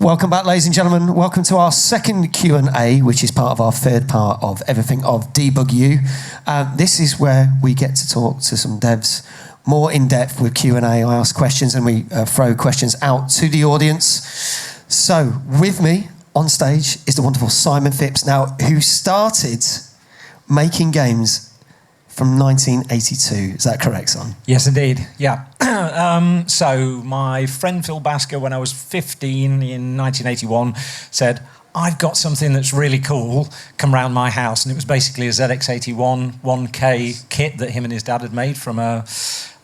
Welcome back, ladies and gentlemen. Welcome to our second Q&A, which is part of our third part of everything of Debug You. This is where we get to talk to some devs more in depth with Q&A. I ask questions and we throw questions out to the audience. So with me on stage is the wonderful Simon Phipps, now who started making games from 1982. Is that correct, son? Yes, indeed. Yeah. So my friend Phil Basker, when I was 15 in 1981, said, I've got something that's really cool, come round my house. And it was basically a ZX81 1K kit that him and his dad had made from a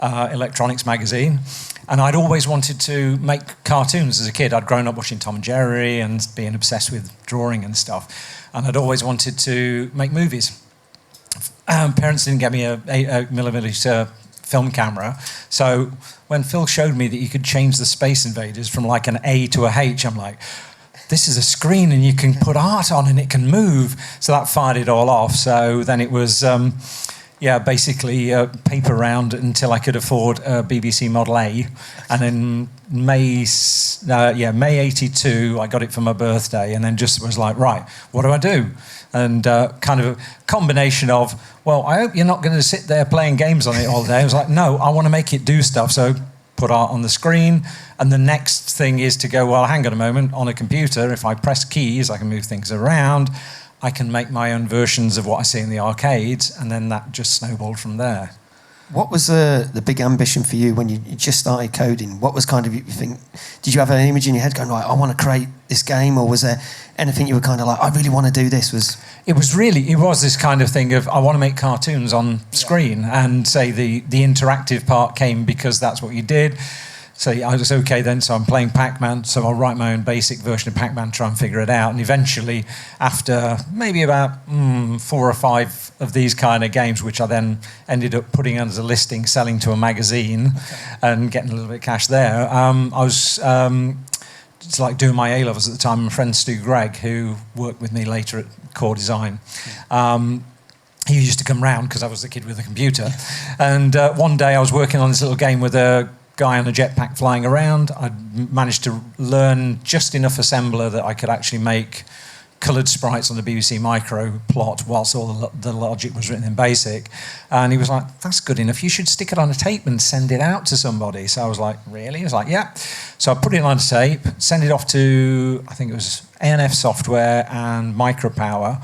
electronics magazine. And I'd always wanted to make cartoons as a kid. I'd grown up watching Tom and Jerry and being obsessed with drawing and stuff. And I'd always wanted to make movies. Parents didn't get me a 8mm film camera, so when Phil showed me that you could change the Space Invaders from like an A to a H, I'm like, this is a screen and you can put art on and it can move. So that fired it all off. So then it was, basically paper round until I could afford a BBC Model A. And then May 82, I got it for my birthday, and then just was like, right, what do I do? And kind of a combination of, well, I hope you're not going to sit there playing games on it all day. I was like, no, I want to make it do stuff. So put art on the screen. And the next thing is to go, well, hang on a moment, on a computer, if I press keys, I can move things around. I can make my own versions of what I see in the arcades. And then that just snowballed from there. What was the big ambition for you when you just started coding? What was kind of, you think, did you have an image in your head going, right, I want to create this game? Or was there anything you were kind of like, I really want to do this? It was this kind of thing of, I want to make cartoons on screen. And say the interactive part came because that's what you did. So I was okay then, so I'm playing Pac-Man, so I'll write my own basic version of Pac-Man, try and figure it out. And eventually, after maybe about 4 or 5 of these kind of games, which I then ended up putting as a listing, selling to a magazine, and getting a little bit of cash there, I was just like doing my A-levels at the time. My friend Stu Gregg, who worked with me later at Core Design, he used to come round because I was the kid with the computer. And one day I was working on this little game with a guy on a jetpack flying around. I'd managed to learn just enough assembler that I could actually make coloured sprites on the BBC Micro plot whilst all the logic was written in BASIC. And he was like, that's good enough. You should stick it on a tape and send it out to somebody. So I was like, really? He was like, yeah. So I put it on a tape, send it off to, I think it was ANF Software and Micropower.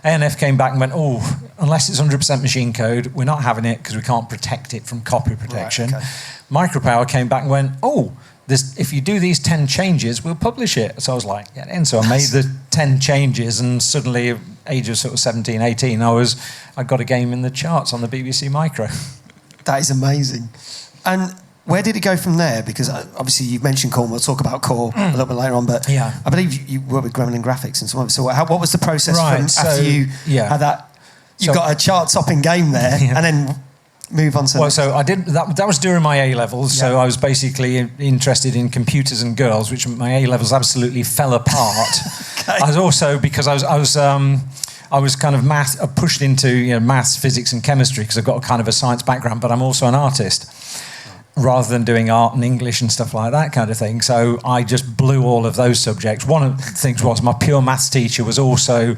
ANF came back and went, oh, unless it's 100% machine code, we're not having it because we can't protect it from copy protection. Right, okay. Micropower came back and went, oh, if you do these 10 changes, we'll publish it. So I was like, yeah. And so I made the 10 changes, and suddenly, at age of sort of 17, 18, I got a game in the charts on the BBC Micro. That is amazing. And where did it go from there? Because obviously you've mentioned Core, and we'll talk about Core a little bit later on, but yeah. I believe you work with Gremlin Graphics and so on. So what was the process after you had that? You got a chart-topping game there, and then move on to... Well, so I did... That was during my A-levels, so I was basically interested in computers and girls, which my A-levels absolutely fell apart. Okay. I was also, because I was kind of pushed into maths, physics and chemistry, because I've got a kind of a science background, but I'm also an artist, rather than doing art and English and stuff like that kind of thing. So I just blew all of those subjects. One of the things was my pure maths teacher was also,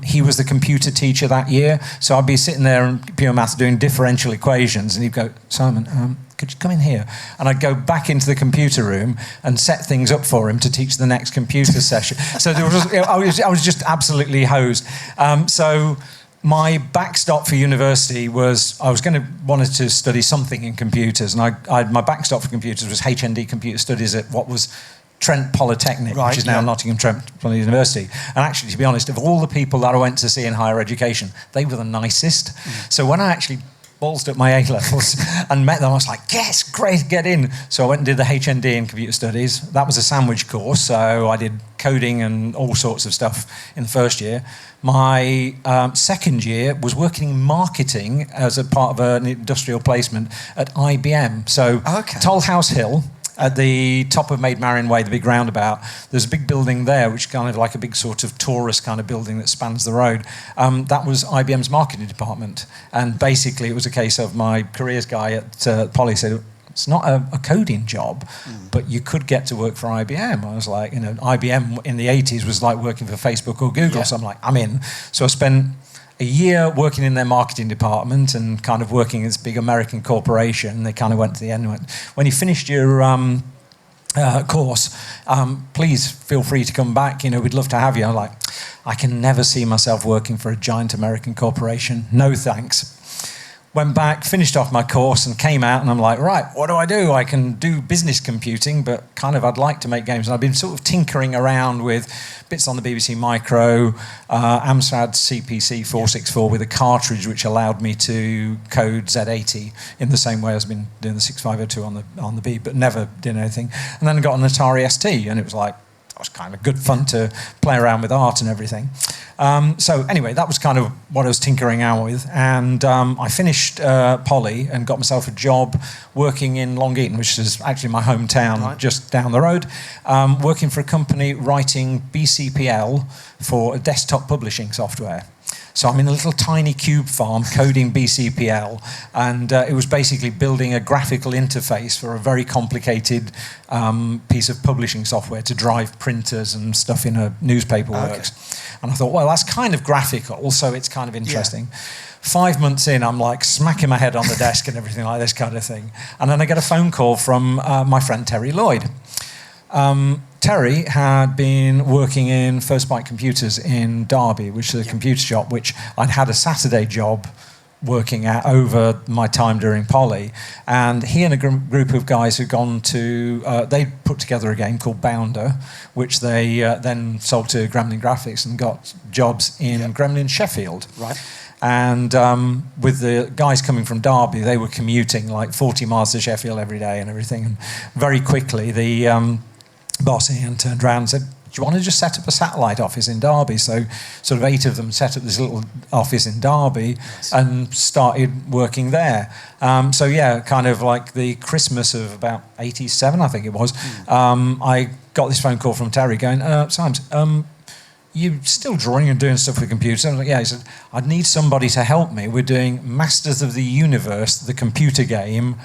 he was the computer teacher that year. So I'd be sitting there in pure maths doing differential equations, and he'd go, Simon, could you come in here? And I'd go back into the computer room and set things up for him to teach the next computer session. So I was just absolutely hosed. So my backstop for university was I wanted to study something in computers, and my backstop for computers was HND Computer Studies at what was Trent Polytechnic, which is now Nottingham Trent University. And actually, to be honest, of all the people that I went to see in higher education, they were the nicest. So when I actually ballsed up my A-levels and met them, I was like, yes, great, get in. So I went and did the HND in Computer Studies. That was a sandwich course, so I did coding and all sorts of stuff in the first year. My second year was working in marketing as a part of an industrial placement at IBM. So Toll House Hill, at the top of Maid Marian Way, the big roundabout, there's a big building there, which is kind of like a big sort of tourist kind of building that spans the road. That was IBM's marketing department. And basically it was a case of my careers guy at Poly said, it's not a coding job, but you could get to work for IBM. I was like, IBM in the 80s was like working for Facebook or Google. So I'm like, I'm in. So I spent a year working in their marketing department and kind of working in this big American corporation. They kind of went to the end of it. When you finished your course, please feel free to come back. We'd love to have you. I'm like, I can never see myself working for a giant American corporation. No thanks. Went back, finished off my course and came out and I'm like, right, what do? I can do business computing, but kind of I'd like to make games. And I've been sort of tinkering around with bits on the BBC Micro, Amstrad CPC 464 with a cartridge which allowed me to code Z80 in the same way as I've been doing the 6502 on the B, but never did anything. And then I got an Atari ST and it was like, it was kind of good fun to play around with art and everything. So anyway, that was kind of what I was tinkering around with. And I finished Poly and got myself a job working in Long Eaton, which is actually my hometown, just down the road, working for a company writing BCPL for a desktop publishing software. So I'm in a little tiny cube farm coding BCPL, and it was basically building a graphical interface for a very complicated piece of publishing software to drive printers and stuff in a newspaper works. And I thought, well, that's kind of graphical, so it's kind of interesting. 5 months in, I'm like smacking my head on the desk and everything like this kind of thing. And then I get a phone call from my friend Terry Lloyd. Terry had been working in First Byte Computers in Derby, which is a computer shop, which I'd had a Saturday job working at over my time during Poly. And he and a group of guys who'd gone to... they put together a game called Bounder, which they then sold to Gremlin Graphics and got jobs in Gremlin Sheffield. Right. And with the guys coming from Derby, they were commuting like 40 miles to Sheffield every day and everything. And very quickly, the... boss Ian turned around and said, do you want to just set up a satellite office in Derby? So sort of 8 of them set up this little office in Derby and started working there. So yeah, kind of like the Christmas of about 87, I think it was, I got this phone call from Terry going, Symes, you still drawing and doing stuff with computers? I was like, yeah. He said, I'd need somebody to help me. We're doing Masters of the Universe, the computer game,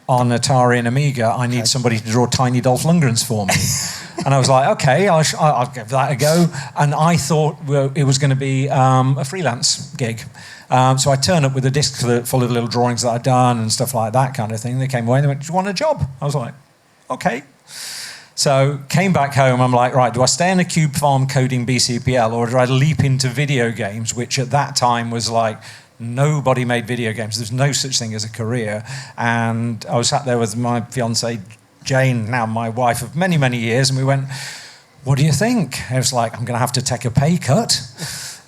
on Atari and Amiga. I need somebody to draw tiny Dolph Lundgrens for me. And I was like, okay, I'll give that a go. And I thought it was going to be a freelance gig. So I turned up with a disc full of little drawings that I'd done and stuff like that kind of thing. They came away and they went, do you want a job? I was like, okay. So came back home, I'm like, right, do I stay in a cube farm coding BCPL or do I leap into video games, which at that time was like, nobody made video games. There's no such thing as a career. And I was sat there with my fiancée, Jane, now my wife of many, many years, and we went, what do you think? And it was like, I'm going to have to take a pay cut.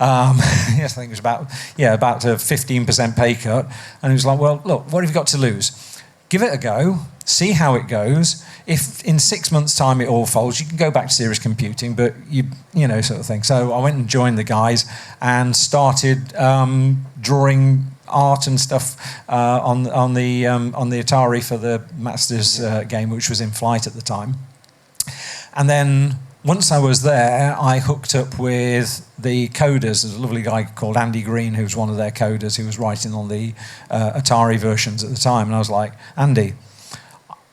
Yes, I think it was about a 15% pay cut. And he was like, well, look, what have you got to lose? Give it a go, see how it goes. If in 6 months' time it all folds, you can go back to serious computing, but you know, sort of thing. So I went and joined the guys and started drawing art and stuff on the Atari for the Masters game, which was in flight at the time. And then once I was there, I hooked up with the coders. There's a lovely guy called Andy Green, who was one of their coders, who was writing on the Atari versions at the time. And I was like, Andy,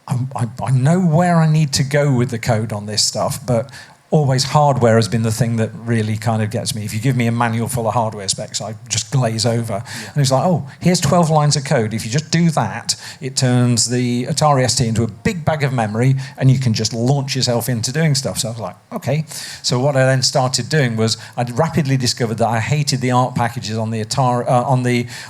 I know where I need to go with the code on this stuff, but always hardware has been the thing that really kind of gets me. If you give me a manual full of hardware specs, I just glaze over. Yeah. And he's like, oh, here's 12 lines of code. If you just do that, it turns the Atari ST into a big bag of memory and you can just launch yourself into doing stuff. So I was like, okay. So what I then started doing was I'd rapidly discovered that I hated the art packages on the Atari,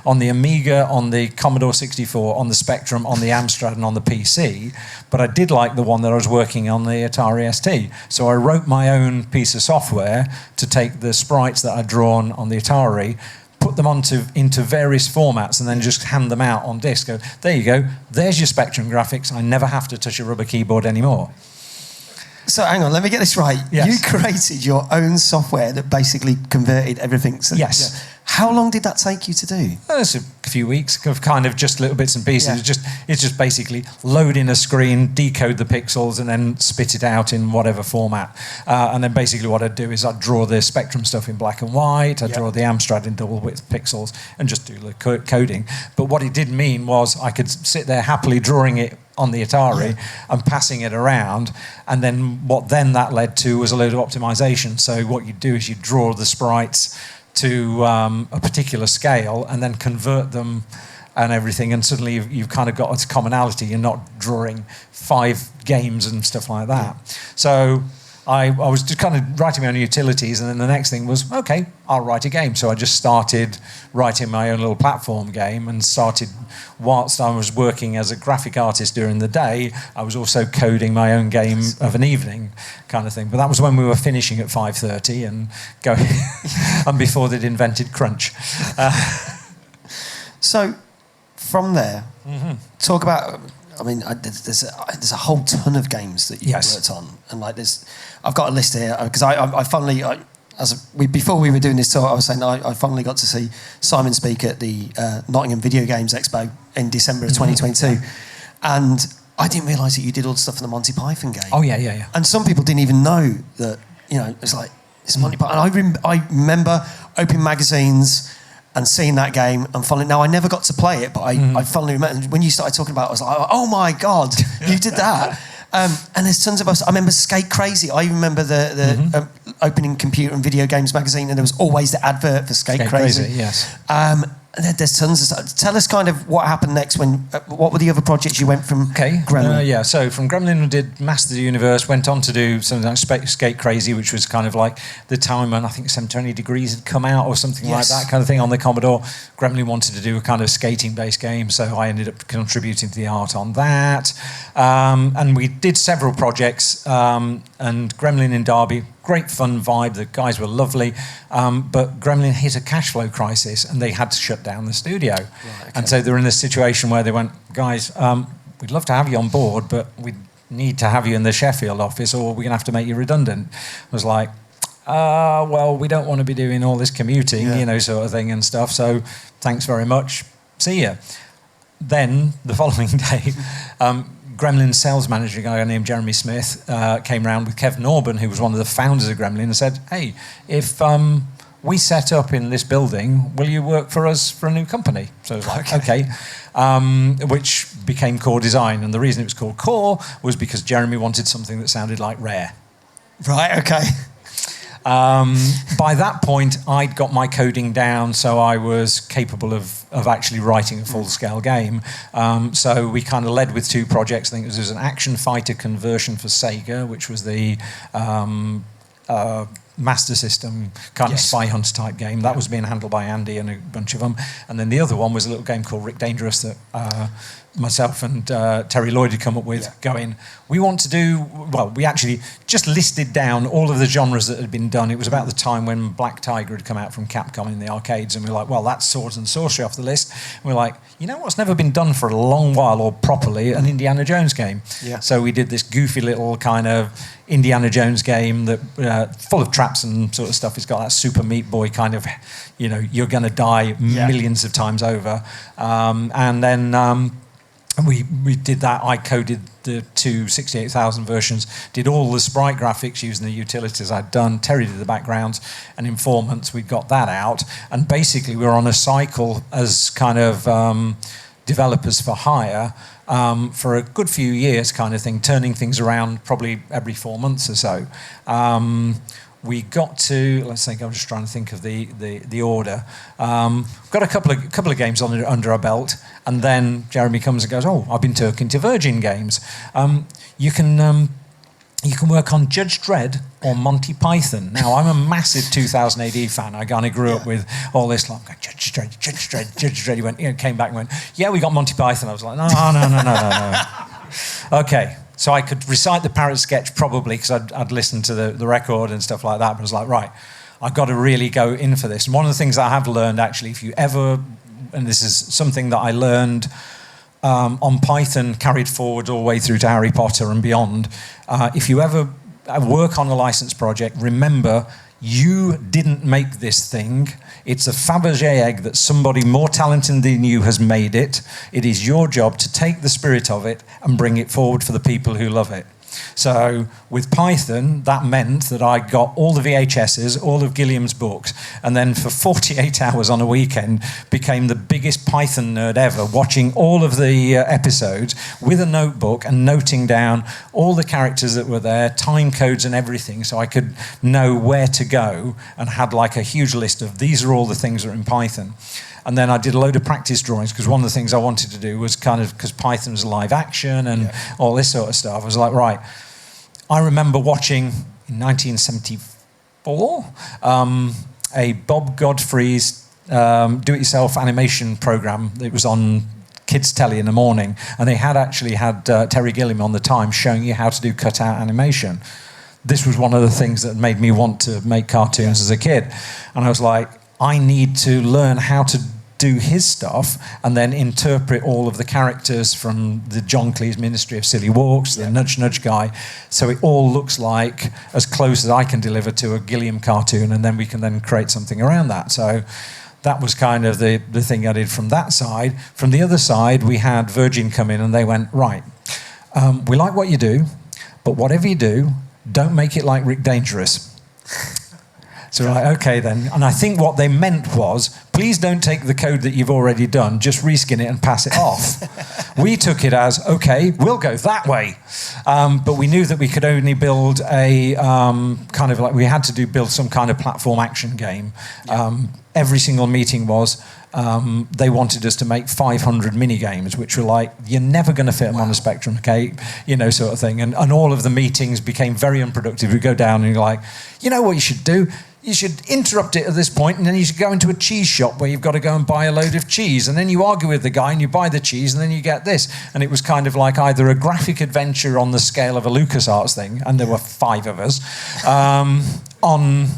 on the Amiga, on the Commodore 64, on the Spectrum, on the Amstrad and on the PC, but I did like the one that I was working on the Atari ST. So I wrote my own piece of software to take the sprites that I'd drawn on the Atari, put them into various formats, and then just hand them out on disk. Go, there you go. There's your Spectrum graphics. I never have to touch a rubber keyboard anymore. So hang on, let me get this right. Yes. You created your own software that basically converted everything. So, yes. Yeah. How long did that take you to do? It's a few weeks of kind of just little bits and pieces. Yeah. It's just basically load in a screen, decode the pixels, and then spit it out in whatever format. And then basically what I'd do is I'd draw the Spectrum stuff in black and white, I'd draw the Amstrad in double width pixels, and just do the coding. But what it did mean was I could sit there happily drawing it on the Atari and passing it around. And then what then that led to was a load of optimization. So what you do is you draw the sprites to a particular scale and then convert them and everything, and suddenly you've kind of got a commonality. You're not drawing 5 games and stuff like that. So I was just kind of writing my own utilities, and then the next thing was, okay, I'll write a game. So I just started writing my own little platform game, and started, whilst I was working as a graphic artist during the day, I was also coding my own game of an evening kind of thing. But that was when we were finishing at 5:30 and going, and before they'd invented crunch. So from there, talk about... I mean, there's a whole ton of games that you've worked on, and like I've got a list here because I finally, before we were doing this talk, I was saying I finally got to see Simon speak at the Nottingham Video Games Expo in December of 2022, and I didn't realise that you did all the stuff for the Monty Python game. Oh yeah. And some people didn't even know that, you know, it's like it's Monty Python. And I remember opening magazines and seeing that game and finally, now I never got to play it, but I finally remember when you started talking about it, I was like, oh my God, you did that. And there's tons of us. I remember Skate Crazy. I remember the opening computer and video games magazine, and there was always the advert for Skate Crazy. Yes. There's tons of stuff. Tell us kind of what happened next. What were the other projects you went from Gremlin? So from Gremlin we did Master of the Universe, went on to do something like Skate Crazy, which was kind of like the time when I think 720 Degrees had come out or something like that kind of thing on the Commodore. Gremlin wanted to do a kind of skating-based game, so I ended up contributing to the art on that. And we did several projects, and Gremlin in Derby, great fun vibe, the guys were lovely, but Gremlin hit a cash flow crisis and they had to shut down the studio. Right, okay. And so they're in this situation where they went, guys, we'd love to have you on board, but we need to have you in the Sheffield office or we're going to have to make you redundant. I was like, well, we don't want to be doing all this commuting, you know, sort of thing and stuff, so thanks very much, see ya. Then, the following day, Gremlin's sales manager, a guy named Jeremy Smith, came round with Kev Norburn, who was one of the founders of Gremlin, and said, hey, if we set up in this building, will you work for us for a new company? So I was like, okay. Which became Core Design, and the reason it was called Core was because Jeremy wanted something that sounded like Rare. Right, okay. By that point, I'd got my coding down, so I was capable of actually writing a full-scale game. So we kind of led with 2 projects. I think there was an action fighter conversion for Sega, which was the Master System kind of spy hunt type game. That was being handled by Andy and a bunch of them. And then the other one was a little game called Rick Dangerous that myself and Terry Lloyd had come up with, going, we want to do, well, we actually just listed down all of the genres that had been done. It was about the time when Black Tiger had come out from Capcom in the arcades, and we were like, well, that's Swords and Sorcery off the list. And we're like, you know what's never been done for a long while or properly? An Indiana Jones game. Yeah. So we did this goofy little kind of Indiana Jones game that full of traps and sort of stuff. It's got that Super Meat Boy kind of, you know, you're going to die millions of times over. And then we did that. I coded the 2 68,000 versions, did all the sprite graphics using the utilities I'd done. Terry did the backgrounds and Informants. We got that out. And basically we were on a cycle as kind of developers for hire for a good few years kind of thing, turning things around probably every 4 months or so. We got to, let's think, I'm just trying to think of the order. Got a couple of games under our belt, and then Jeremy comes and goes, oh, I've been talking to Virgin Games. You can work on Judge Dredd or Monty Python. Now, I'm a massive 2000 AD fan. I kind of grew up with all this, like, Judge Dredd, Judge Dredd, Judge Dredd. He went, came back and went, yeah, we got Monty Python. I was like, no. Okay. So I could recite the parrot sketch probably because I'd listened to the record and stuff like that. But I was like, right, I've got to really go in for this. And one of the things I have learned, actually, if you ever, and this is something that I learned on Python, carried forward all the way through to Harry Potter and beyond, if you ever work on a licensed project, remember, you didn't make this thing. It's a Fabergé egg that somebody more talented than you has made it. It is your job to take the spirit of it and bring it forward for the people who love it. So with Python, that meant that I got all the VHSs, all of Gilliam's books, and then for 48 hours on a weekend became the biggest Python nerd ever, watching all of the episodes with a notebook and noting down all the characters that were there, time codes and everything, so I could know where to go, and had like a huge list of these are all the things that are in Python. And then I did a load of practice drawings, because one of the things I wanted to do was kind of, because Python's live action and all this sort of stuff, I was like, right, I remember watching in 1974 a Bob Godfrey's do-it-yourself animation program. It was on Kids Telly in the morning, and they had actually had Terry Gilliam on the time showing you how to do cutout animation. This was one of the things that made me want to make cartoons as a kid. And I was like, I need to learn how to do his stuff and then interpret all of the characters from the John Cleese Ministry of Silly Walks, the Nudge Nudge guy, so it all looks like as close as I can deliver to a Gilliam cartoon, and then we can then create something around that. So that was kind of the thing I did from that side. From the other side, we had Virgin come in and they went, right, we like what you do, but whatever you do, don't make it like Rick Dangerous. So we're like, okay then. And I think what they meant was, please don't take the code that you've already done, just reskin it and pass it off. We took it as, okay, we'll go that way. But we knew that we could only build a kind of like, we had to build some kind of platform action game. Every single meeting was, they wanted us to make 500 mini games, which were like, you're never going to fit them on a Spectrum cake, you know, sort of thing. And all of the meetings became very unproductive. We go down and you're like, you know what you should do? You should interrupt it at this point, and then you should go into a cheese shop where you've got to go and buy a load of cheese, and then you argue with the guy and you buy the cheese, and then you get this. And it was kind of like either a graphic adventure on the scale of a LucasArts thing, and there were 5 of us, on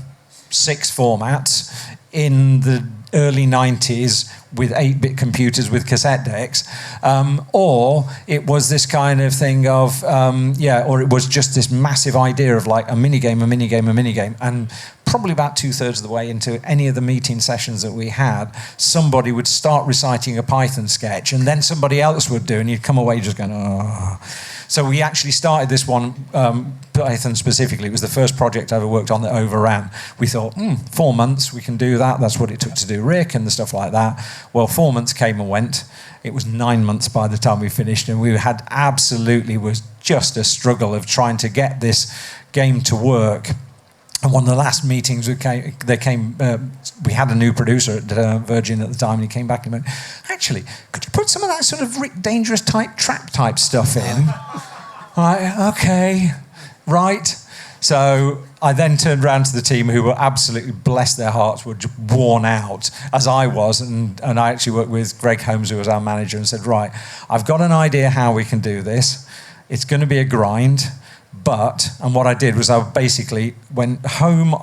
6 formats in the early 90s with 8-bit computers with cassette decks, or it was this kind of thing of, or it was just this massive idea of like a minigame, and probably about 2/3 of the way into any of the meeting sessions that we had, somebody would start reciting a Python sketch, and then somebody else would do, and you'd come away just going, oh. So we actually started this one, Python specifically. It was the first project I ever worked on that overran. We thought, 4 months, we can do that. That's what it took to do Rick and the stuff like that. Well, 4 months came and went. It was 9 months by the time we finished, and we had was just a struggle of trying to get this game to work. And one of the last meetings, we had a new producer at Virgin at the time, and he came back and went, actually, could you put some of that sort of Rick Dangerous type trap type stuff in? Okay, right. So I then turned around to the team, who were absolutely, bless their hearts, were just worn out, as I was, and I actually worked with Greg Holmes, who was our manager, and said, right, I've got an idea how we can do this. It's going to be a grind. And what I did was I basically went home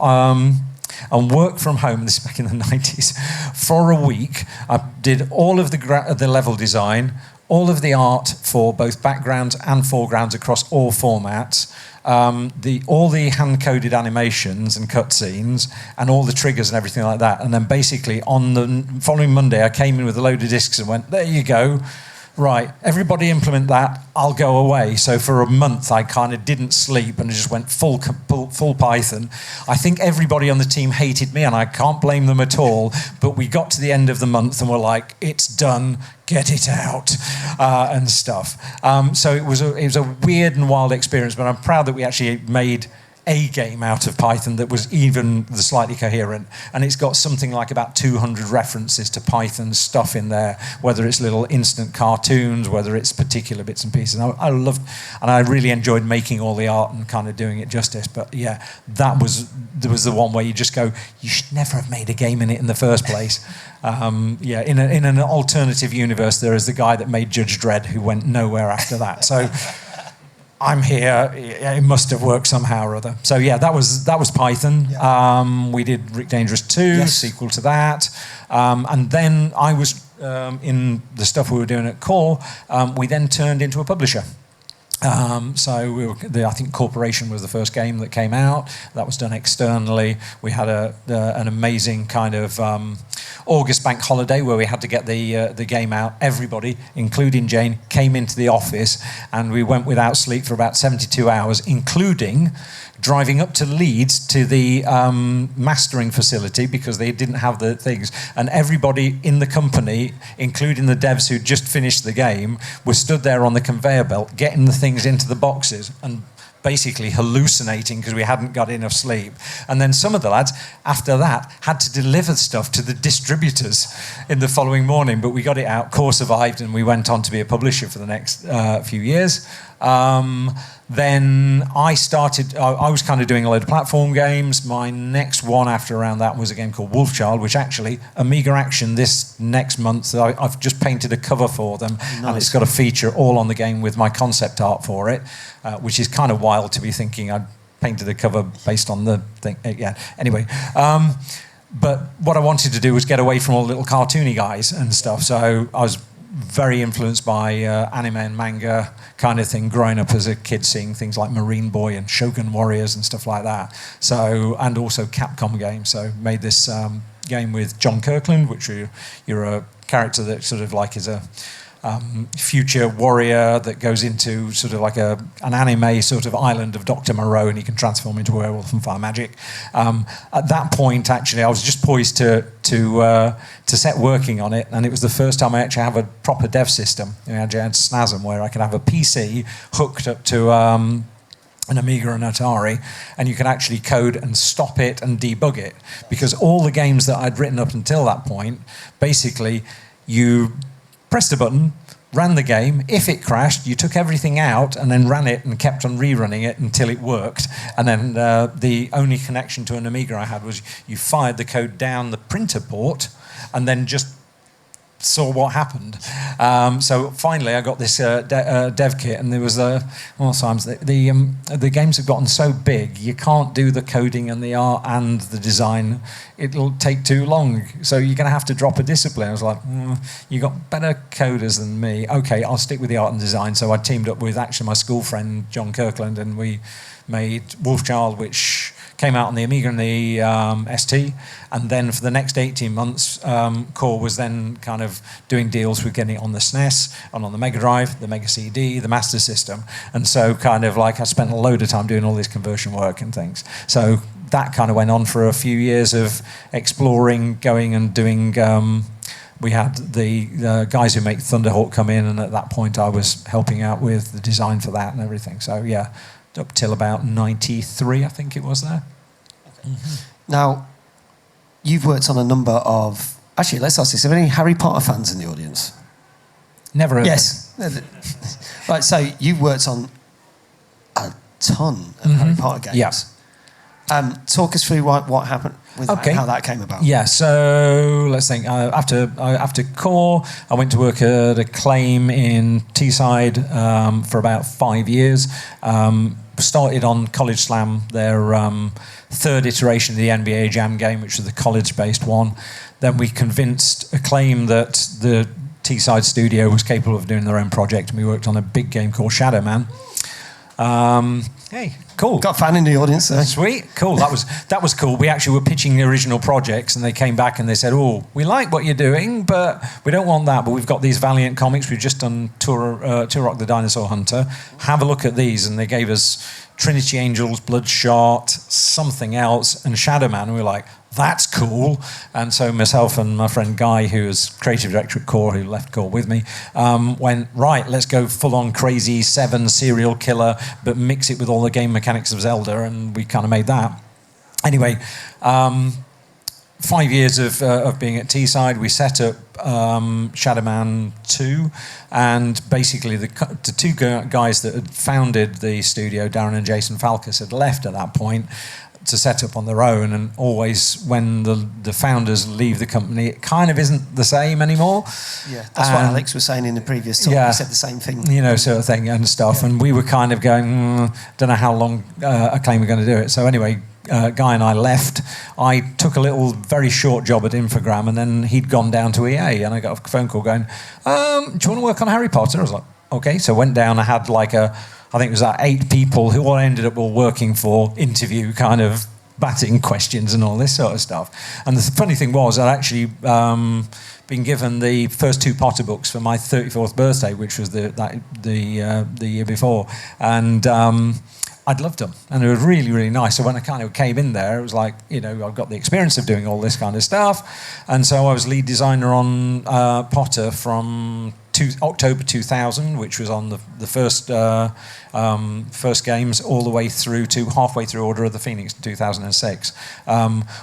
and worked from home, this is back in the 90s, for a week. I did all of the level design, all of the art for both backgrounds and foregrounds across all formats, all the hand-coded animations and cutscenes, and all the triggers and everything like that. And then basically on the following Monday, I came in with a load of discs and went, there you go. Right, everybody implement that, I'll go away. So for a month, I kind of didn't sleep and just went full Python. I think everybody on the team hated me, and I can't blame them at all. But we got to the end of the month and we're like, it's done, get it out, and stuff. So it was a weird and wild experience, but I'm proud that we actually made a game out of Python that was even slightly coherent, and it's got something like about 200 references to Python stuff in there, whether it's little instant cartoons, whether it's particular bits and pieces. And I really enjoyed making all the art and kind of doing it justice. But yeah, there was the one where you just go, you should never have made a game in it in the first place. In an alternative universe, there is the guy that made Judge Dredd who went nowhere after that. So I'm here. It must have worked somehow or other. So yeah, that was Python. Yeah. We did Rick Dangerous 2, sequel to that, and then I was in the stuff we were doing at Core. We then turned into a publisher. I think Corporation was the first game that came out. That was done externally. We had an amazing kind of August bank holiday where we had to get the game out. Everybody, including Jane, came into the office, and we went without sleep for about 72 hours, including driving up to Leeds to the mastering facility because they didn't have the things. And everybody in the company, including the devs who just finished the game, were stood there on the conveyor belt getting the things into the boxes and basically hallucinating because we hadn't got enough sleep. And then some of the lads, after that, had to deliver stuff to the distributors in the following morning. But we got it out, Core survived, and we went on to be a publisher for the next few years. Then I started, I was kind of doing a load of platform games. My next one after around that was a game called Wolfchild, which actually, Amiga Action this next month, I've just painted a cover for them. Nice. And it's got a feature all on the game with my concept art for it, which is kind of wild to be thinking I painted a cover based on the thing. Yeah, anyway. But what I wanted to do was get away from all the little cartoony guys and stuff. So I was very influenced by anime and manga kind of thing, growing up as a kid, seeing things like Marine Boy and Shogun Warriors and stuff like that. So, and also Capcom games. So made this game with John Kirkland, which you're a character that sort of like is a future warrior that goes into sort of like an anime sort of island of Dr. Moreau, and he can transform into a werewolf and fire magic. At that point, actually, I was just poised to set working on it, and it was the first time I actually have a proper dev system. You know, I had SNASM, where I could have a PC hooked up to an Amiga and Atari, and you can actually code and stop it and debug it. Because all the games that I'd written up until that point, basically, you pressed a button, ran the game. If it crashed, you took everything out and then ran it and kept on rerunning it until it worked. And then the only connection to an Amiga I had was you fired the code down the printer port and then just saw what happened. So finally, I got this dev kit, and there was sometimes the games have gotten so big you can't do the coding and the art and the design. It'll take too long, so you're going to have to drop a discipline. I was like, you got better coders than me. Okay, I'll stick with the art and design. So I teamed up with actually my school friend John Kirkland, and we made Wolfchild, which came out on the Amiga and the ST, and then for the next 18 months, Core was then kind of doing deals with getting it on the SNES, and on the Mega Drive, the Mega CD, the Master System, and so kind of like I spent a load of time doing all this conversion work and things. So that kind of went on for a few years of exploring, going and doing. We had the guys who make Thunderhawk come in, and at that point I was helping out with the design for that and everything. So yeah, up till about 93, I think it was there. Mm-hmm. Now, you've worked on a number of... Actually, let's ask this. Are there any Harry Potter fans in the audience? Never heard Yes. Right, so you've worked on a ton of Harry Potter games. Yeah. Talk us through what happened with that and how that came about. Yeah, so let's think. After Core, I went to work at Acclaim in Teesside for about 5 years. Started on College Slam, their third iteration of the NBA Jam game, which was the college-based one. Then we convinced Acclaim that the Teesside studio was capable of doing their own project, and we worked on a big game called Shadow Man. Hey, cool. Got a fan in the audience there. Sweet, cool. That was cool. We actually were pitching the original projects, and they came back and they said, "Oh, we like what you're doing, but we don't want that. But we've got these Valiant comics. We've just done Turok the Dinosaur Hunter. Have a look at these." And they gave us Trinity Angels, Bloodshot, something else, and Shadow Man. And we were like, that's cool. And so myself and my friend Guy, who was creative director at Core, who left Core with me, went, right, let's go full-on crazy 7 serial killer, but mix it with all the game mechanics of Zelda, and we kind of made that. Anyway, 5 years of being at Teesside, we set up Shadow Man 2, and basically the two guys that had founded the studio, Darren and Jason Falkus, had left at that point to set up on their own, and always when the founders leave the company, it kind of isn't the same anymore. Yeah, that's what Alex was saying in the previous talk. Yeah, he said the same thing. You know, sort of thing and stuff. Yeah. And we were kind of going, don't know how long Acclaim were going to do it. So anyway, Guy and I left. I took a little, very short job at Infogram, and then he'd gone down to EA, and I got a phone call going, do you want to work on Harry Potter? I was like, okay. So I went down, I had like I think it was 8 people who all ended up all working for interview kind of batting questions and all this sort of stuff. And the funny thing was, I'd actually been given the first 2 Potter books for my 34th birthday, which was the year before, and I'd loved them, and it was really, really nice. So when I kind of came in there, it was like, I've got the experience of doing all this kind of stuff, and so I was lead designer on Potter from October 2000, which was on the first games, all the way through to halfway through Order of the Phoenix in 2006.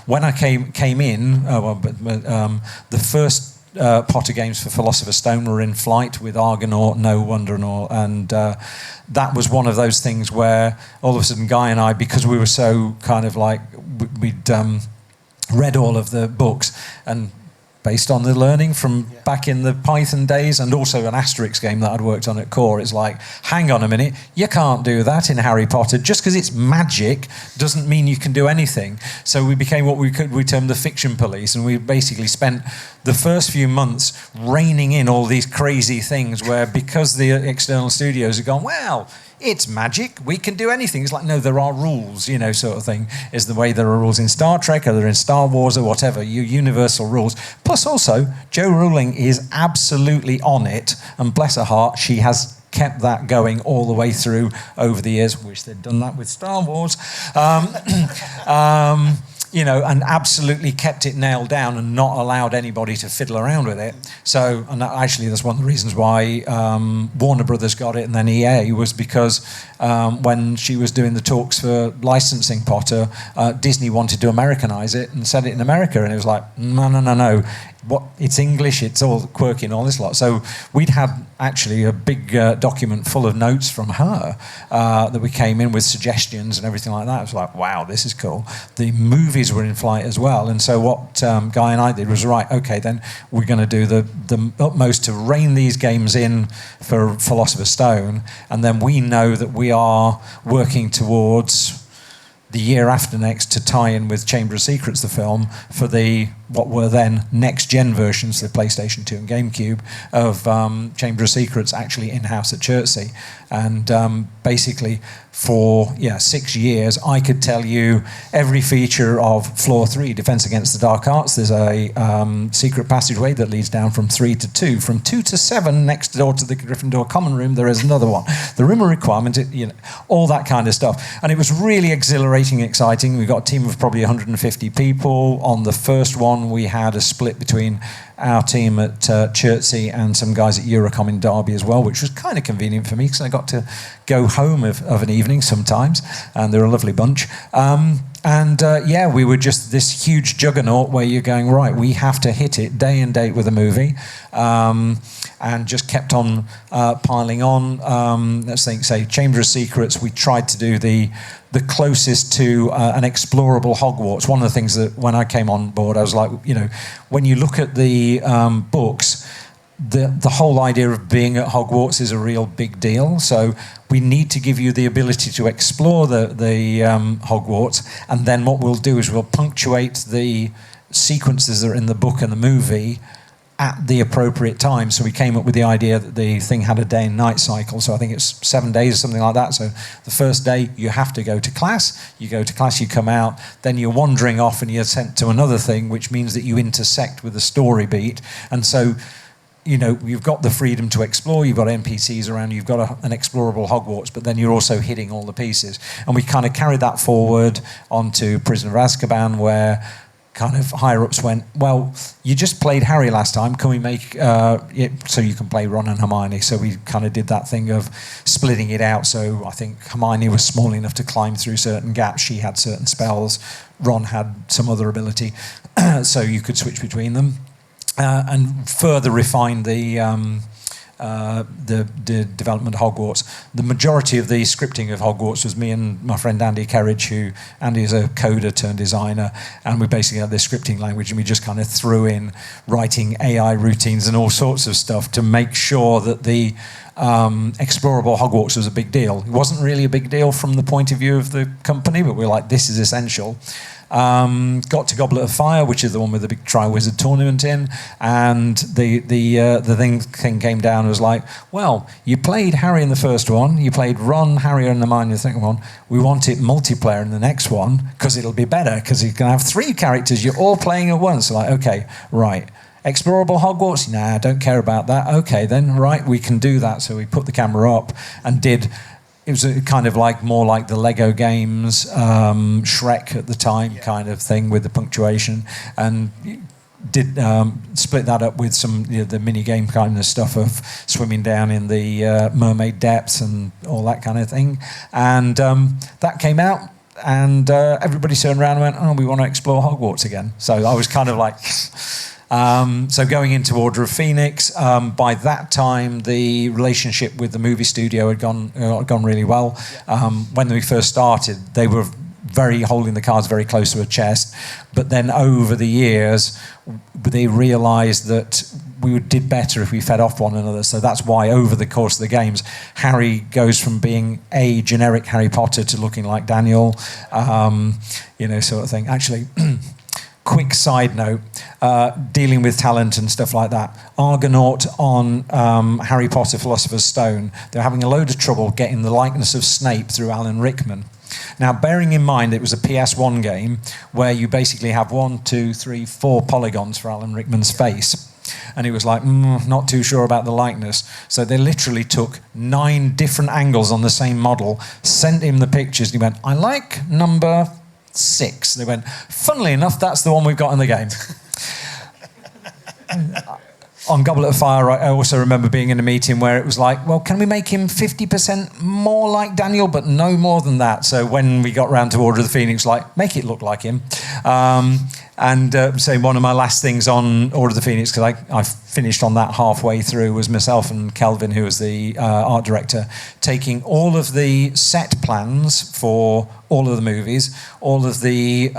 When I came in, the first Potter games for Philosopher's Stone were in flight with Argonaut, No Wonder and all, and that was one of those things where all of a sudden Guy and I, because we were so kind of like, we'd read all of the books, and based on the learning from back in the Python days, and also an Asterix game that I'd worked on at Core, it's like, hang on a minute, you can't do that in Harry Potter. Just because it's magic doesn't mean you can do anything. So we became what we termed the fiction police, and we basically spent the first few months reining in all these crazy things where, because the external studios had gone, well, it's magic, we can do anything. It's like, no, there are rules, sort of thing. Is the way there are rules in Star Trek, or they're in Star Wars, or whatever, universal rules. Plus also, Jo Rowling is absolutely on it, and bless her heart, she has kept that going all the way through over the years. Wish they'd done that with Star Wars. And absolutely kept it nailed down and not allowed anybody to fiddle around with it. So, and actually that's one of the reasons why Warner Brothers got it and then EA, was because when she was doing the talks for licensing Potter, Disney wanted to Americanize it and set it in America, and it was like, no. It's English, it's all quirky and all this lot. So we'd had actually a big document full of notes from her that we came in with suggestions and everything like that. It was like, wow, this is cool. The movies were in flight as well. And so what Guy and I did was, right, okay, then we're going to do the utmost to rein these games in for Philosopher's Stone. And then we know that we are working towards the year after next to tie in with Chamber of Secrets, the film, for what were then next-gen versions, the PlayStation 2 and GameCube, of Chamber of Secrets actually in-house at Chertsey. And basically, for 6 years, I could tell you every feature of Floor 3, Defense Against the Dark Arts. There's a secret passageway that leads down from 3 to 2. From 2 to 7, next door to the Gryffindor Common Room, there is another one. The Room of Requirement, all that kind of stuff. And it was really exhilarating, exciting. We got a team of probably 150 people. On the first one, we had a split between our team at Chertsey and some guys at Eurocom in Derby as well, which was kind of convenient for me because I got to go home of an evening sometimes, and they're a lovely bunch. We were just this huge juggernaut where you're going, right, we have to hit it day and date with a movie, and just kept on piling on. Let's think, say, Chamber of Secrets, we tried to do the closest to an explorable Hogwarts. One of the things that when I came on board, I was like, when you look at the books, the whole idea of being at Hogwarts is a real big deal. So we need to give you the ability to explore the Hogwarts, and then what we'll do is we'll punctuate the sequences that are in the book and the movie at the appropriate time. So we came up with the idea that the thing had a day and night cycle. So I think it's 7 days or something like that. So the first day you have to go to class. You go to class, you come out, then you're wandering off and you're sent to another thing, which means that you intersect with the story beat. And so, you've got the freedom to explore, you've got NPCs around, you've got an explorable Hogwarts, but then you're also hitting all the pieces. And we kind of carried that forward onto Prisoner of Azkaban, where kind of higher-ups went, well, you just played Harry last time, can we make it so you can play Ron and Hermione? So we kind of did that thing of splitting it out. So I think Hermione was small enough to climb through certain gaps, she had certain spells, Ron had some other ability, so you could switch between them. And further refine the development of Hogwarts. The majority of the scripting of Hogwarts was me and my friend Andy Kerridge, Andy is a coder turned designer, and we basically had this scripting language, and we just kind of threw in writing AI routines and all sorts of stuff to make sure that the Explorable Hogwarts was a big deal. It wasn't really a big deal from the point of view of the company, but we were like, this is essential. Got to Goblet of Fire, which is the one with the big Triwizard tournament in, and the thing came down and was like, well, you played Harry in the first one, you played Ron, Harry, and Hermione in the second one. We want it multiplayer in the next one because it'll be better because you can have 3 characters you're all playing at once. So like, okay, right. Explorable Hogwarts? Nah, I don't care about that. Okay, then, right, we can do that. So we put the camera up and did. It was kind of like more like the Lego games, Shrek at the time kind of thing with the punctuation, and did split that up with some the mini game kind of stuff of swimming down in the mermaid depths and all that kind of thing, and that came out. And everybody turned around and went, oh, we want to explore Hogwarts again. So I was kind of like... So going into Order of Phoenix, by that time the relationship with the movie studio had gone really well. When we first started, they were holding the cards very close to her chest, but then over the years they realised that we did better if we fed off one another. So that's why over the course of the games, Harry goes from being a generic Harry Potter to looking like Daniel, sort of thing. Actually. Quick side note, dealing with talent and stuff like that. Argonaut on Harry Potter Philosopher's Stone, they're having a load of trouble getting the likeness of Snape through Alan Rickman. Now, bearing in mind it was a PS1 game where you basically have 1, 2, 3, 4 polygons for Alan Rickman's face. And he was like, not too sure about the likeness. So they literally took 9 different angles on the same model, sent him the pictures, and he went, I like number 6. They went, funnily enough, that's the one we've got in the game. On Goblet of Fire, I also remember being in a meeting where it was like, well, can we make him 50% more like Daniel, but no more than that? So when we got round to Order of the Phoenix, like, make it look like him. So one of my last things on Order of the Phoenix, because I finished on that halfway through, was myself and Kelvin, who was the art director, taking all of the set plans for all of the movies, all of the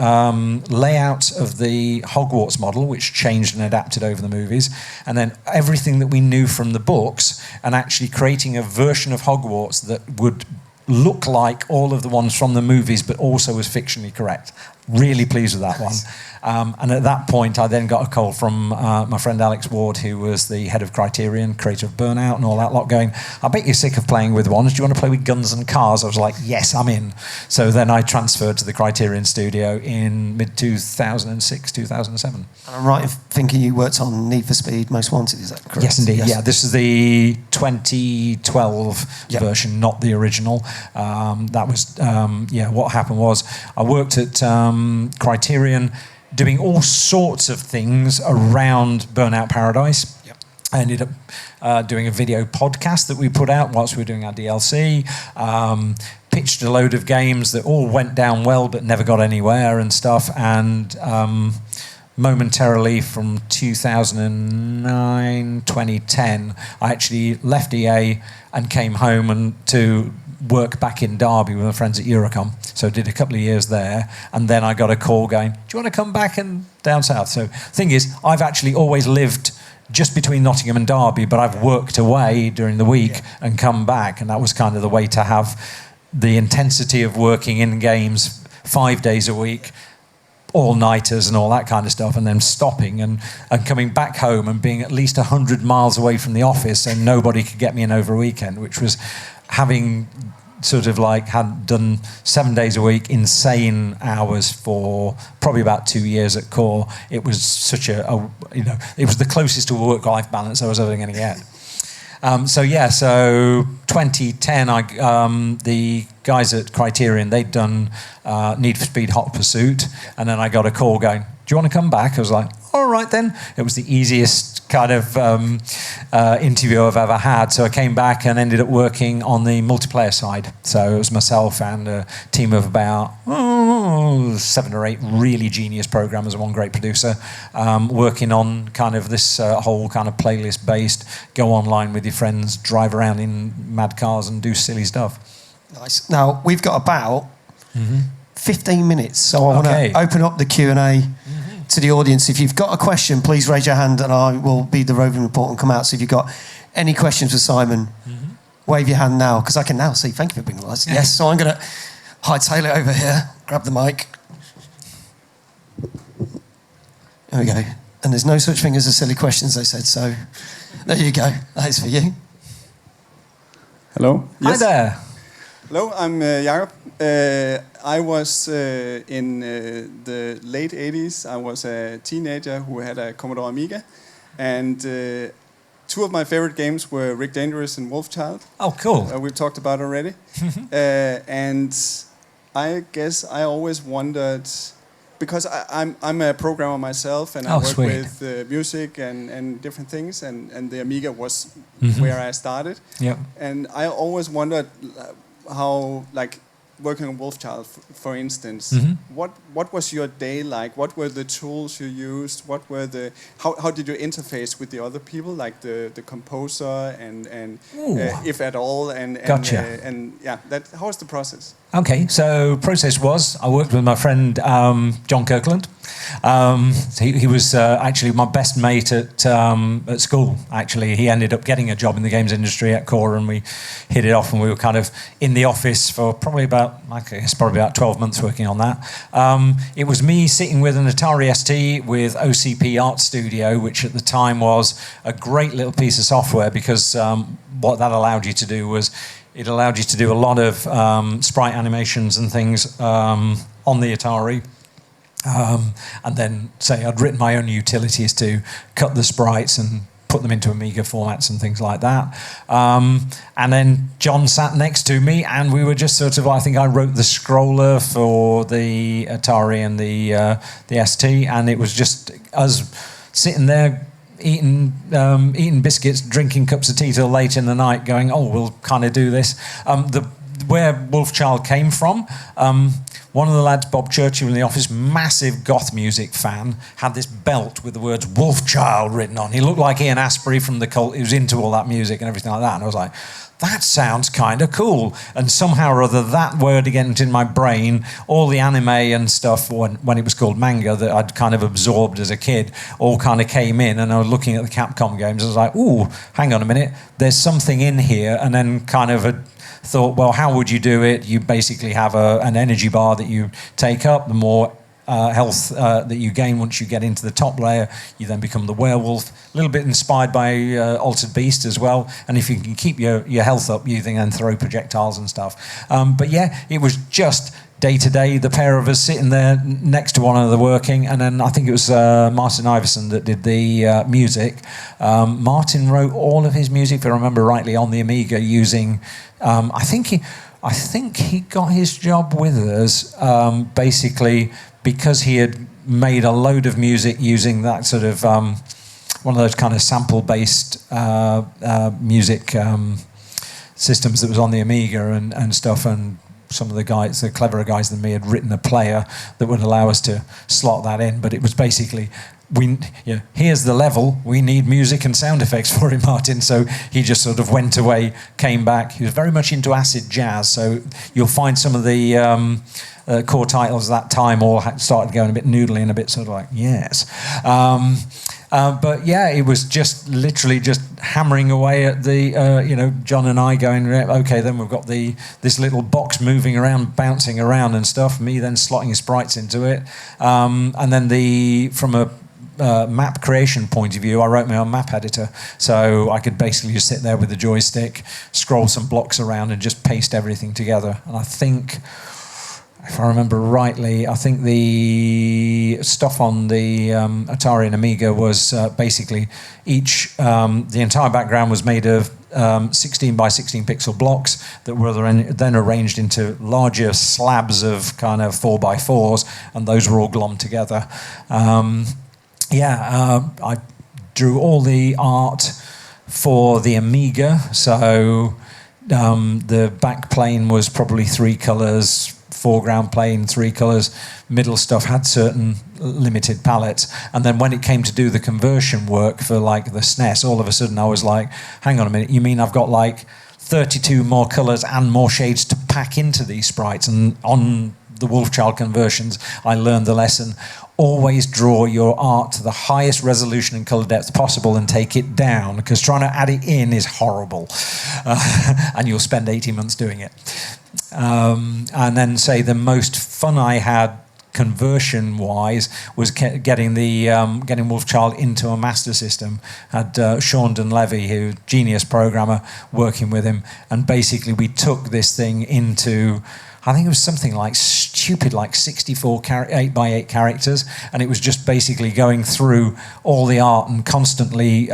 layout of the Hogwarts model, which changed and adapted over the movies, and then everything that we knew from the books, and actually creating a version of Hogwarts that would look like all of the ones from the movies, but also was fictionally correct. Really pleased with that one. And at that point, I then got a call from my friend Alex Ward, who was the head of Criterion, creator of Burnout and all that lot, going, I bet you're sick of playing with ones. Do you want to play with guns and cars? I was like, yes, I'm in. So then I transferred to the Criterion studio in mid-2006, 2007. And I'm right in thinking you worked on Need for Speed Most Wanted, is that correct? Yes, indeed. Yes. Yeah, this is the 2012 version, not the original. That was, what happened was I worked at Criterion doing all sorts of things around Burnout Paradise. Yep. I ended up doing a video podcast that we put out whilst we were doing our DLC, pitched a load of games that all went down well but never got anywhere and stuff, and momentarily from 2009, 2010, I actually left EA and came home and to work back in Derby with my friends at Eurocom. So I did a couple of years there, and then I got a call going, do you want to come back and down south? So thing is, I've actually always lived just between Nottingham and Derby, but I've worked away during the week and come back, and that was kind of the way to have the intensity of working in games 5 days a week, all-nighters and all that kind of stuff, and then stopping and coming back home and being at least 100 miles away from the office, and nobody could get me in over a weekend, which was having sort of like had done 7 days a week, insane hours for probably about 2 years at core. It was such it was the closest to a work-life balance I was ever going to get. So 2010, the guys at Criterion, they'd done Need for Speed Hot Pursuit, and then I got a call going, do you want to come back? I was like, all right then. It was the easiest kind of interview I've ever had. So I came back and ended up working on the multiplayer side. So it was myself and a team of about 7 or 8 really genius programmers and one great producer, working on kind of this whole kind of playlist-based, go online with your friends, drive around in mad cars and do silly stuff. Nice. Now, we've got about 15 minutes, so I want to open up the Q&A to the audience. If you've got a question, please raise your hand and I will be the roving report and come out. So if you've got any questions for Simon, wave your hand now, because I can now see. Thank you for being with us. Yes, so I'm going to hightail it over here, grab the mic. There we go. And there's no such thing as a silly questions, they said, so there you go. That is for you. Hello. Hi there. Hello, I'm Jakob. I was in the late 80s. I was a teenager who had a Commodore Amiga. And two of my favorite games were Rick Dangerous and Wolfchild. Oh, cool. We've talked about already. And I guess I always wondered, because I'm a programmer myself, and I work with music and different things, and the Amiga was where I started. Yep. And I always wondered how, like, working on Wolfchild, for instance, what was your day like? What were the tools you used? What were how did you interface with the other people, like the composer and if at all? And Gotcha. And yeah, how was the process? Okay, so process was, I worked with my friend John Kirkland. He was actually my best mate at school, actually. He ended up getting a job in the games industry at Core, and we hit it off, and we were kind of in the office for probably about 12 months working on that. It was me sitting with an Atari ST with OCP Art Studio, which at the time was a great little piece of software, because what that allowed you to do was it allowed you to do a lot of sprite animations and things on the Atari. And then, say, I'd written my own utilities to cut the sprites and put them into Amiga formats and things like that. And then John sat next to me, and we were just sort of, I think I wrote the scroller for the Atari and the ST, and it was just us sitting there eating biscuits, drinking cups of tea till late in the night, going, oh, we'll kind of do this. Where Wolfchild came from, one of the lads, Bob Churchill in the office, massive goth music fan, had this belt with the words Wolfchild written on. He looked like Ian Astbury from The Cult. He was into all that music and everything like that. And I was like, that sounds kind of cool. And somehow or other, that word again in my brain, all the anime and stuff, when it was called manga, that I'd kind of absorbed as a kid, all kind of came in. And I was looking at the Capcom games. I was like, ooh, hang on a minute. There's something in here. And then kind of thought, well, how would you do it? You basically have an energy bar that you take up. The more health that you gain once you get into the top layer, you then become the werewolf. A little bit inspired by Altered Beast as well. And if you can keep your health up, you then throw projectiles and stuff. But yeah, it was just day to day, the pair of us sitting there next to one another working. And then I think it was Martin Iverson that did the music. Martin wrote all of his music, if I remember rightly, on the Amiga using, I think he got his job with us basically because he had made a load of music using that sort of one of those kind of sample-based music systems that was on the Amiga and stuff. And some of the guys, the cleverer guys than me, had written a player that would allow us to slot that in. But it was basically, here's the level, we need music and sound effects for it, Martin. So he just sort of went away, came back. He was very much into acid jazz. So you'll find some of the core titles at that time all started going a bit noodly and a bit sort of like, yes. But yeah, it was just literally just hammering away at the, John and I going, okay, then we've got this little box moving around, bouncing around and stuff. Me then slotting sprites into it. And then from a map creation point of view, I wrote my own map editor. So I could basically just sit there with the joystick, scroll some blocks around and just paste everything together. And I think, if I remember rightly, I think the stuff on the Atari and Amiga was basically the entire background was made of 16 by 16 pixel blocks that were then arranged into larger slabs of kind of 4 by 4s, and those were all glommed together. I drew all the art for the Amiga, so the back plane was probably 3 colors, foreground plane, 3 colours, middle stuff had certain limited palettes. And then when it came to do the conversion work for like the SNES, all of a sudden I was like, hang on a minute, you mean I've got like 32 more colours and more shades to pack into these sprites? And on the Wolfchild conversions, I learned the lesson. always draw your art to the highest resolution and color depth possible and take it down, because trying to add it in is horrible. And you'll spend 18 months doing it. And then say the most fun I had conversion-wise was getting Wolfchild into a master system. Had Sean Dunleavy, who genius programmer, working with him, and basically we took this thing into, I think it was something like stupid, like 64 8x8 characters, and it was just basically going through all the art and constantly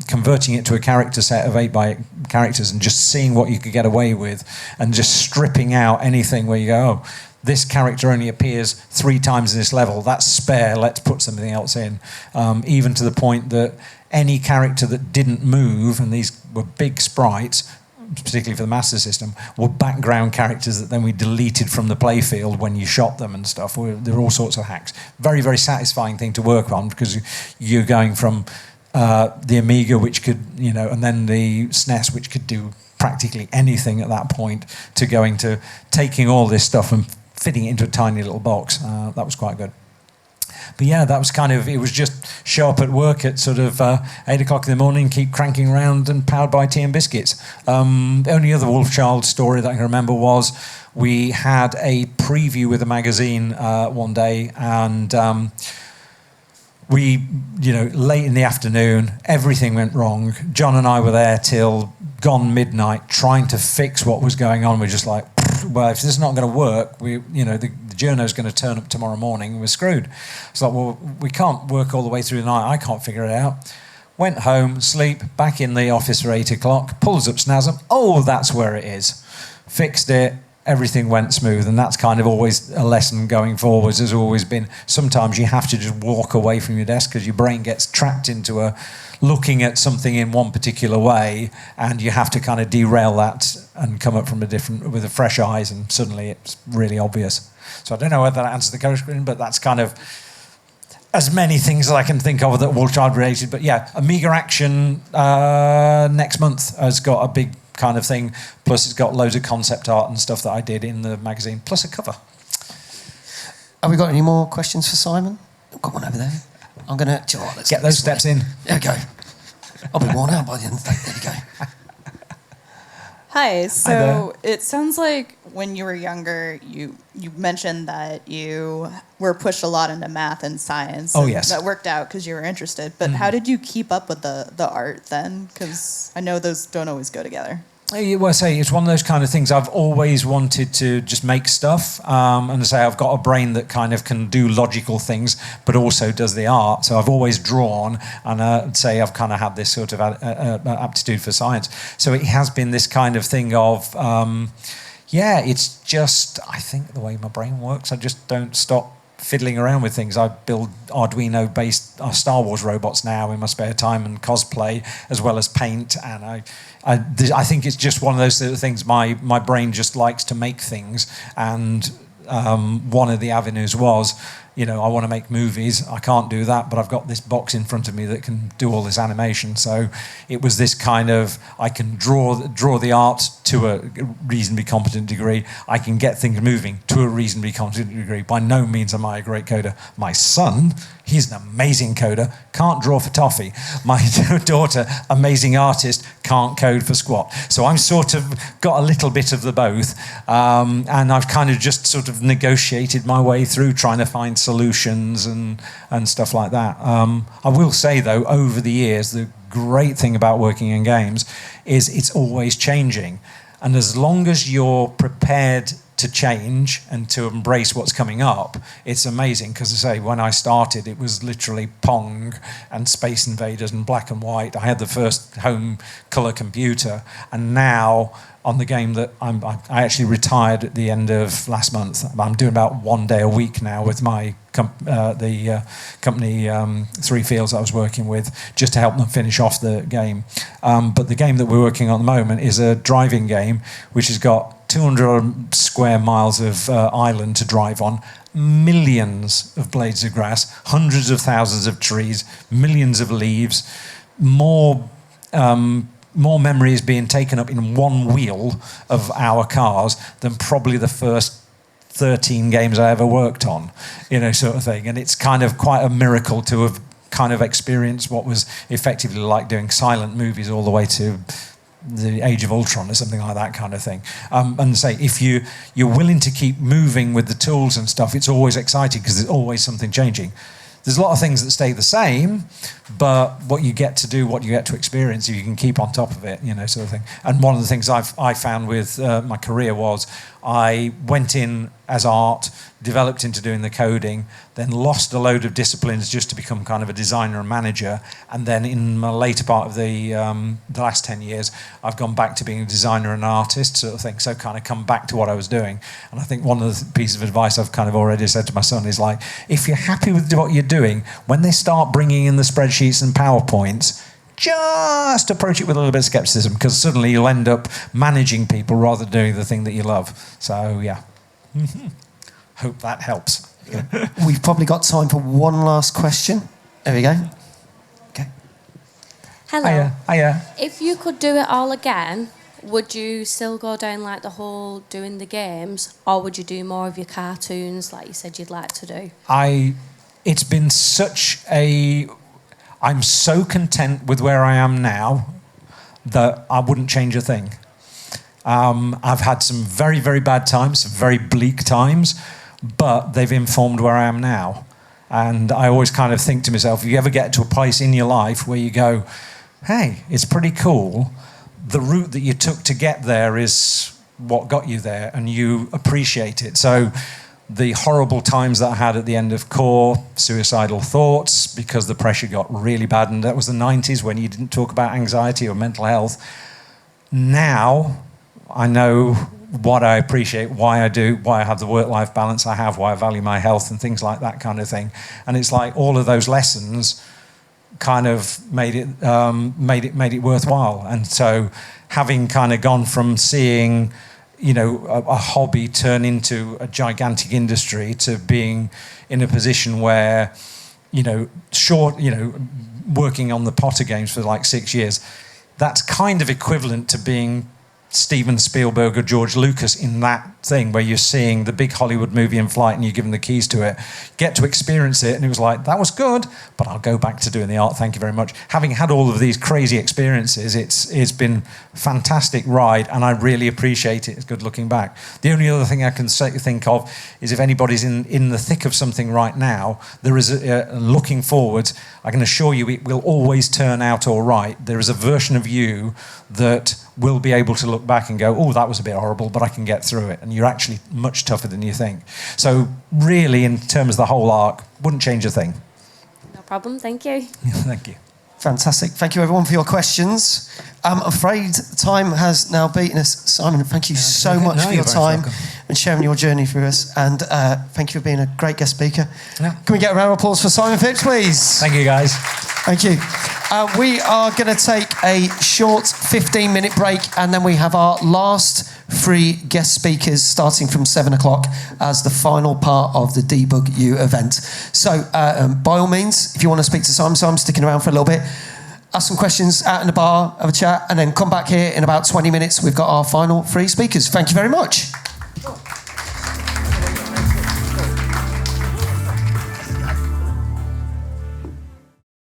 converting it to a character set of 8x8 characters and just seeing what you could get away with, and just stripping out anything where you go, oh, this character only appears 3 times in this level, that's spare, let's put something else in. Even to the point that any character that didn't move, and these were big sprites, particularly for the Master System, were background characters that then we deleted from the playfield when you shot them and stuff. There were all sorts of hacks. Very, very satisfying thing to work on, because you're going from the Amiga, which could, and then the SNES, which could do practically anything at that point, to going to taking all this stuff and fitting it into a tiny little box. That was quite good. But yeah, that was it was just show up at work at sort of 8 o'clock in the morning, keep cranking around, and powered by tea and biscuits. The only other Wolfchild story that I can remember was we had a preview with a magazine one day, and we, late in the afternoon, everything went wrong. John and I were there till gone midnight trying to fix what was going on. We're just like, well, if this is not going to work, the journo's going to turn up tomorrow morning and we're screwed. It's like, well, we can't work all the way through the night. I can't figure it out. Went home, sleep, back in the office for 8 o'clock, pulls up SNASM. Oh, that's where it is. Fixed it. Everything went smooth, and that's kind of always a lesson going forwards. Has always been, sometimes you have to just walk away from your desk because your brain gets trapped into looking at something in one particular way, and you have to kind of derail that and come up from with a fresh eyes, and suddenly it's really obvious. So I don't know whether that answers the question, but that's kind of as many things as I can think of that Wolfchild related. But yeah, Amiga Action next month has got a big kind of thing, plus it's got loads of concept art and stuff that I did in the magazine, plus a cover. Have we got any more questions for Simon? Got one over there. I'm going to... let's get those steps in. There we go. I'll be worn out by the end of the day. There we go. Hi, so it sounds like when you were younger, you mentioned that you were pushed a lot into math and science. Oh, and yes. that worked out because you were interested. But how did you keep up with the art then? Because I know those don't always go together. Well, I say it's one of those kind of things. I've always wanted to just make stuff, and I say I've got a brain that kind of can do logical things, but also does the art. So I've always drawn, and I'd say I've kind of had this sort of aptitude for science. So it has been this kind of thing of, it's just, I think the way my brain works, I just don't stop fiddling around with things. I build Arduino-based Star Wars robots now in my spare time, and cosplay, as well as paint, and I think it's just one of those things. My brain just likes to make things, and one of the avenues was, I want to make movies. I can't do that, but I've got this box in front of me that can do all this animation. So it was this kind of, I can draw the art to a reasonably competent degree. I can get things moving to a reasonably competent degree. By no means am I a great coder. My son, he's an amazing coder, can't draw for toffee. My daughter, amazing artist, can't code for squat. So I'm sort of got a little bit of the both, and I've kind of just sort of negotiated my way through trying to find solutions and stuff like that. I will say, though, over the years, the great thing about working in games is it's always changing. And as long as you're prepared to change and to embrace what's coming up, it's amazing. Because I say, when I started, it was literally Pong and Space Invaders and black and white. I had the first home colour computer, and now on the game that I actually retired at the end of last month. I'm doing about 1 day a week now with my company, Three Fields, I was working with, just to help them finish off the game. But the game that we're working on at the moment is a driving game, which has got 200 square miles of island to drive on, millions of blades of grass, hundreds of thousands of trees, millions of leaves, more memory is being taken up in one wheel of our cars than probably the first 13 games I ever worked on, sort of thing. And it's kind of quite a miracle to have kind of experienced what was effectively like doing silent movies all the way to the Age of Ultron or something like that kind of thing. And say, if you're willing to keep moving with the tools and stuff, it's always exciting because there's always something changing. There's a lot of things that stay the same, but what you get to do, what you get to experience, if you can keep on top of it, sort of thing. And one of the things I found with my career was I went in as art, developed into doing the coding, then lost a load of disciplines just to become kind of a designer and manager. And then in my later part of the last 10 years, I've gone back to being a designer and an artist sort of thing. So kind of come back to what I was doing. And I think one of the pieces of advice I've kind of already said to my son is like, if you're happy with what you're doing, when they start bringing in the spreadsheets and PowerPoints, just approach it with a little bit of skepticism, because suddenly you'll end up managing people rather than doing the thing that you love. So, yeah. Hope that helps. We've probably got time for one last question. There we go. Okay. Hello. Hiya. If you could do it all again, would you still go down like the whole doing the games, or would you do more of your cartoons like you said you'd like to do? It's been such a... I'm so content with where I am now that I wouldn't change a thing. I've had some very, very bad times, some very bleak times, but they've informed where I am now. And I always kind of think to myself, if you ever get to a place in your life where you go, hey, it's pretty cool, the route that you took to get there is what got you there, and you appreciate it. So the horrible times that I had at the end of core, suicidal thoughts, because the pressure got really bad, and that was the 90s when you didn't talk about anxiety or mental health. Now I know what I appreciate, why I do, why I have the work-life balance I have, why I value my health and things like that kind of thing. And it's like all of those lessons kind of made it worthwhile. And so having kind of gone from seeing a hobby turn into a gigantic industry to being in a position where, working on the Potter games for like 6 years, that's kind of equivalent to being Steven Spielberg or George Lucas in that thing where you're seeing the big Hollywood movie in flight and you're given the keys to it, get to experience it, and it was like, that was good, but I'll go back to doing the art, thank you very much. Having had all of these crazy experiences, it's been a fantastic ride, and I really appreciate it. It's good looking back. The only other thing I can think of is if anybody's in the thick of something right now, there is looking forward, I can assure you it will always turn out all right. There is a version of you that will be able to look back and go, oh, that was a bit horrible, but I can get through it. And you're actually much tougher than you think. So really, in terms of the whole arc, wouldn't change a thing. No problem, thank you. Thank you. Fantastic. Thank you, everyone, for your questions. I'm afraid time has now beaten us. Simon, thank you so much for your time and sharing your journey through us. And thank you for being a great guest speaker. Yeah. Can we get a round of applause for Simon Phipps, please? Thank you, guys. Thank you. We are going to take a short 15-minute break, and then we have our last 3 guest speakers starting from 7 o'clock as the final part of the Debug U event. So by all means, if you want to speak to Simon, so I'm sticking around for a little bit, ask some questions out in the bar, have a chat, and then come back here in about 20 minutes. We've got our final 3 speakers. Thank you very much.